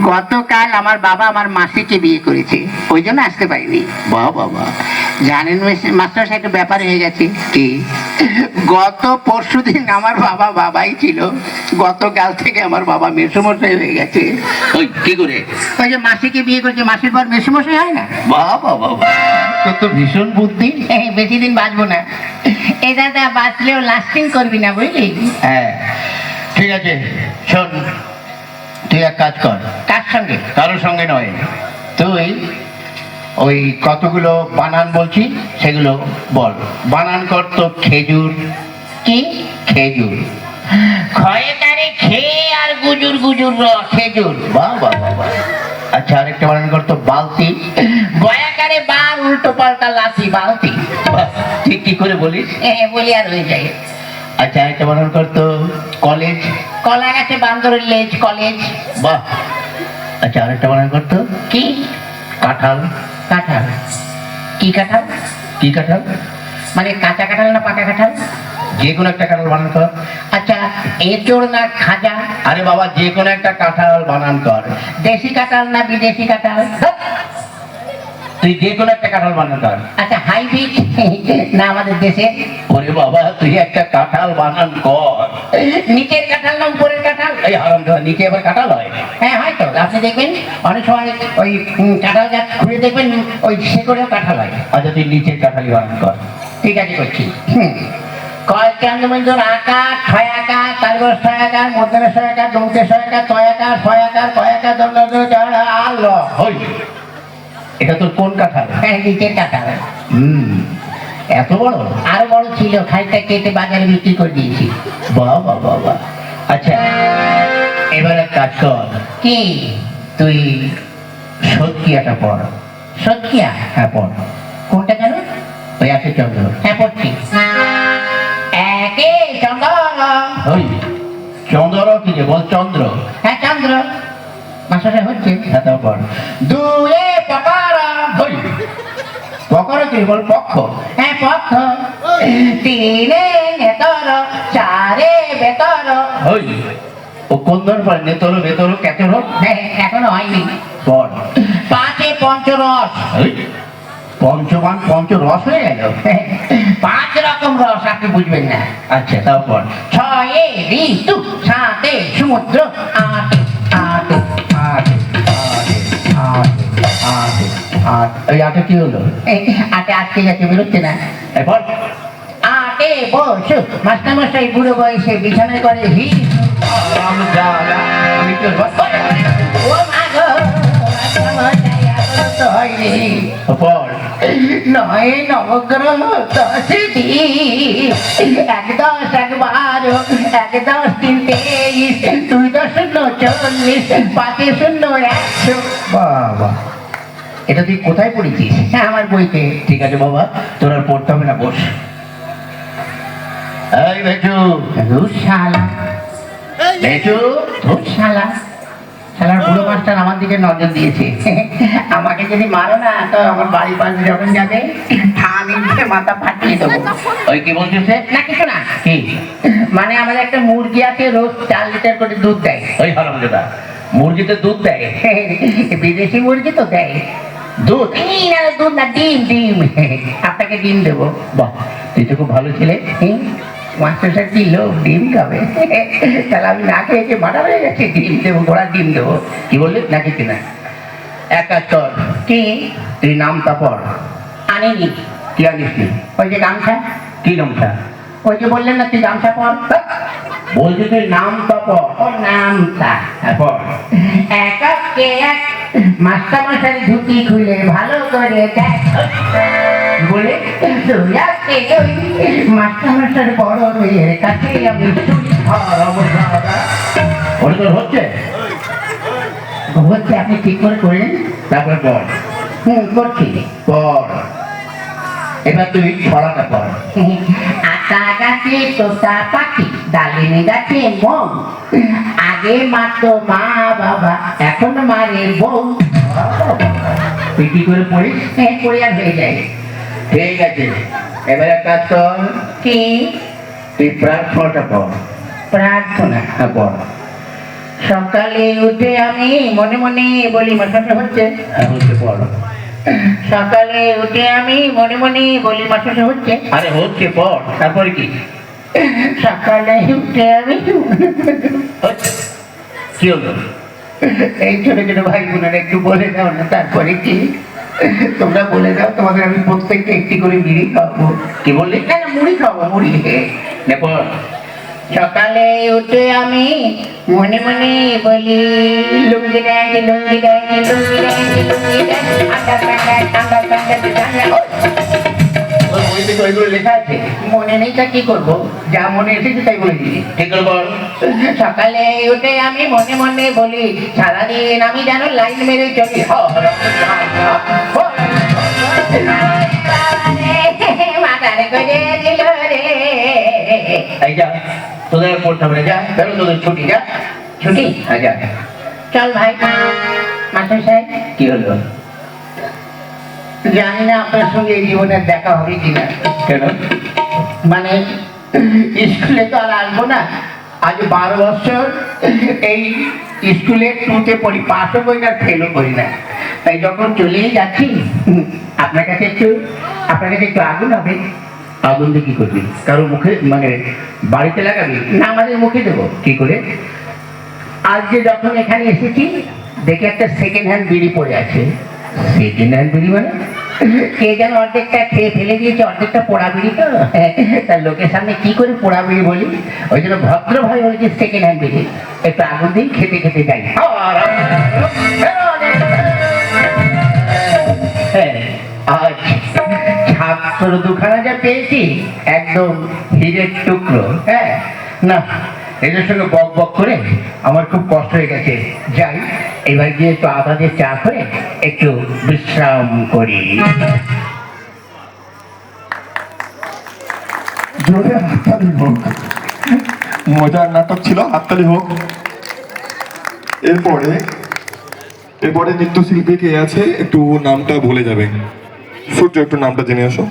গতকাল আমার বাবা আমার মাসিকে বিয়ে করেছে, ওই জন্য আসতে পারিনি। বাবা জানেন মাস্টার সাহেব, একটা ব্যাপার হয়ে গেছে। কি? গত পরশুদিন আমার বাবা বাবাই ছিল, গতকাল থেকে আমার বাবা মেসোমশাই হয়ে গেছে। ওই কি করে? ওই যে মাসিকে বিয়ে করেছে, মাসির পর মেসোমশাই হয় না? বাবা তোর তো ভীষণ বুদ্ধি। বেশি দিন বাঁচবো না। এ দাদা, বাঁচলেও লাস্টিং করবি না, বুঝলি? হ্যাঁ ঠিক আছে, শোন, তুই এক কাজ কর। কার সঙ্গে? কারোর সঙ্গে নয়, তুই ওই কতগুলো বানান বলছি সেগুলো বল। বানান কর তো খেজুর। কি? খেজুর। খয়ে তারে খেয়ে আর গুজুর গুজুর খেজুর। বাহ বাহ বাহ। আচ্ছা, আরেকটা বানান কর তো বালতি। বয়াকারে বার উল্টো পাল্টা লাঠি বালতি। বাহ, ঠিক কি করে বলিস? বলি আর হয়ে যায়। আচ্ছা, আরেকটা বানান কর তো কলেজ। কলা গাছে বান্দরের লেজ, কলেজ। বাহ। আচ্ছা, আরেকটা বানান কর তো কি? কাঁঠাল। কাঁঠাল? কি কাঁঠাল? কি কাঁঠাল? মানে কাঁচা কাঁঠাল না পাকা কাঁঠাল? যে কোনো একটা কাঁঠাল বানান কর। আচ্ছা, এঁচোড় না খাজা? আরে বাবা, যে কোনো একটা কাঁঠাল বানান কর। দেশি কাঁঠাল না বিদেশি কাঁঠাল? তুই যে কোনো একটা কাঁঠাল বানান কর। আচ্ছা, হাইব্রিড না আমাদের দেশে? ওরে বাবা, তুই একটা কাঁঠাল বানান কর। নিচের কাঁঠাল না উপরের কাঁঠাল? এই হারামজাদা, নিচে আবার কাঁঠাল হয়? হ্যাঁ হয়তো, আপনি দেখবেন অনেক সময় ওই কাঁঠাল গাছ খুঁড়ে দেখবেন ওই শেকড়েও কাঁঠাল হয়। আচ্ছা, তুই নিচের কাঁঠালই বানান কর। ঠিক আছে, করছি। কয় কেন্দ্রবিন্দুর আকার, ছয় আকার, তারপর ছয় আকার, মধ্যে ছয় আকার, দৌড়ে ছয় আকার, ছয় আকার, ছয় আকার, কয় আকার, আল। হই, এটা তোর কোন কাঁঠাল? হ্যাঁ, নিচের কাঁঠাল। এত বড়? আরো বড় ছিল, খাইটা কেটে বাজারে বিক্রি করে দিয়েছি। বাহ বাহ বাহ বাহ। আচ্ছা, এবার এক কাজ কর, কি? তুই সৎকিয়াটা পড়। সত্যিয়া? হ্যাঁ পড়। কোনটা কেন? ওই আছে চন্দ্র। হ্যাঁ, পড়ছি। একে চন্দ্র। ওই চন্দ্র কি রে? বল চন্দ্র। হ্যাঁ, চন্দ্র। মাসাটা হচ্ছে। হ্যাঁ, তাও পড়। দুয়ে পকারা। ওই পকর কি? বল পক্ষ। হ্যাঁ, পক্ষ। তিনে নেতর, চারে বেতর। ওই ও কোন ধর পড়ে? নেতর বেতর কেতর? হ্যাঁ, এখনো হয়নি। পড়। পাঁচে পঞ্চরস। ওই পঞ্চমান পঞ্চরস হয়ে গেল। পাঁচ রকম রস, আপনি বুঝবেন না। আচ্ছা, তাও পড়। ছয়ে ঋতু, সাতে সমুদ্র, আটে আটে আট আট আট আট। ওই আটে কি হলো? আটে আটকে গেছে, বেরোচ্ছে না। এরপর আটে বসু, মাস্টারমশাই বুড়ো বয়সে বিছানায় করে হি। আমি তোর ও মা গো, মাস্টারমশাই এখনো তো হয়নি। পড়। নয় নবগ্রহ, দশে দিন, এক দশ এক বারো, এক দশ তিন 23, দুই দশ শূন্য 40, পাঁচে শূন্য 100। বাবা, এটা তুই কোথায় পড়েছিস? হ্যাঁ, আমার বইতে। ঠিক আছে বাবা, তোর আর পড়তে হবে না, বস। এই বেচু, শালা, বেচু, শালা, শালার বুড়ো মাস্টার আমার দিকে নজর দিয়েছে। আমাকে যদি মারো না, তো আমার বাড়ির পাশে যখন যাবে আমি মাথা ফাটিয়ে দেবো। ওই কি বলছিস রে? না কিছু না। কি? মানে আমাদের একটা মুরগি আছে, রোজ 4 লিটার করে দুধ দেয়। ওই হারামজাদা, মুরগিতে দুধ দেয়? বিদেশি মুরগি তো দেয় দুধ? না, দুধ না, ডিম ডিম। আপনাকে ডিম দেবো। বাহ, তুই তো খুব ভালো ছেলে। মাস্টার সাহেব কি লোক, ডিম খাবে? তাহলে আমি না খেয়ে মারা হয়ে গেছে, ডিম দেবো, ঘোড়ার ডিম দেবো। কি বললি? না কিছু না, এক কাজ কর, কি? তুই নামটা পড়। আনিনি। কি আনিস নি? ওই যে গামছা। কি নামটা? ওই যে বললেন না তুই গামছা পর। বলছি তুই নামটা পড়। ও নামটা। হ্যাঁ পড়। একে এক মাস্টারমশাই ধুতি খুলে ভালো করে দেখ। বলে তুই আজকে ওই মাস্টারমশাইয়ের বড় মেয়ের কাছে আমি ওটা তোর হচ্ছে? হচ্ছে, আপনি ঠিক করে করেন। তারপরে পড়। করছি। পড়। এবার তুই ছড়াটা পড়। আতা গাছে তোতা পাখি, ডালিমে গাছে মৌ, আগে মারতো মা বাবা, এখন মারে বউ। তুই কি করে পড়িস? পড়ে আর হয়ে যায়। ঠিক আছে, এবার এক কাজ কর, কি? তুই প্রার্থনাটা পড়। প্রার্থনা? হ্যাঁ পড়। সকালে উঠে আমি মনে মনে বলি, মাস্টারমশাই হচ্ছে? হ্যাঁ, হচ্ছে পড়। সকালে উঠে আমি মনে মনে বলি, মাস্টারমশাই হচ্ছে? আরে হচ্ছে পড়, তারপরে কি? সকালে উঠে আমি হচ্ছে। কি হলো? এই ছোট ছোট ভাই বোনেরা একটু বলে দাও না, তারপরে কি? তোমরা বলে দাও, তোমাদের আমি প্রত্যেকটা একটি করে মুড়ি খাওয়াবো। কি বললি? না না, মুড়ি খাওয়াবো, মুড়ি। নে পড়। সকালে উঠে আমি মনে মনে বলি, লুঙ্গি ড্যাং লুঙ্গি ড্যাং লুঙ্গি ড্যাং লুঙ্গি ড্যাং, আন্ডার প্যান্ট আন্ডার প্যান্ট। তোর বইতে তো এগুলো লেখা আছে। মনে নেই তা কি করবো, যা মনে এসেছে তাই বলে দিই। ঠিক করে বল। সকালে উঠে আমি মনে মনে বলি, সারাদিন আমি যেন লাইন মেরে চলি। মাথারে করে দিল রে। এই যা, তোদের আর পড়তে হবে না, যা বেরো, তোদের ছুটি, যা। ছুটি? আচ্ছা। চল ভাই। মাস্টার সাহেব, কি হলো? জানি না আপনার সঙ্গে এই জীবনের দেখা হবে কিনা। কেন? মানে স্কুলে তো আর আসবো না, আজ 12 বছর এই স্কুলে 2তে পড়ি, পাসও করি না, ফেলও করি না। তাই যখন চলেই যাচ্ছি, আপনার কাছে একটু আগুন হবে। আগুন দিয়ে কি করবি? কারো মুখে, মানে বাড়িতে লাগাবি? না, আমাদের মুখে দেবো। কি করে? আজ যে যখন এখানে এসেছি, দেখে একটা সেকেন্ড হ্যান্ড বিড়ি পড়ে আছে। সেকেন্ড হ্যান্ড বিড়ি মানে? কে যেন অর্ধেকটা খেয়ে ফেলে দিয়েছে, অর্ধেকটা পোড়া বিড়ি। তো তার লোকের সামনে কি করে পোড়া বিড়ি বলি, ওই জন্য ভদ্রভাবে বলেছি সেকেন্ড হ্যান্ড বিড়ি। একটু আগুন দিই, খেতে খেতে যাই। হ্যাঁ, আজ ছাত্র দুখানা যা পেয়েছি, একদম হীরের টুকরো। হ্যাঁ, না, এদের সঙ্গে বক বক করে আমার খুব কষ্ট হয়ে গেছে। যাই, এবার গিয়ে একটু আদা দিয়ে চা করে একটু বিশ্রাম করি। জোরে হাততালি হোক। মজার নাটক ছিল, হাততালি হোক। এরপরে নৃত্যশিল্পী কে আছে একটু নামটা বলে যাবে। সূর্য, একটু নামটা জেনে আসো।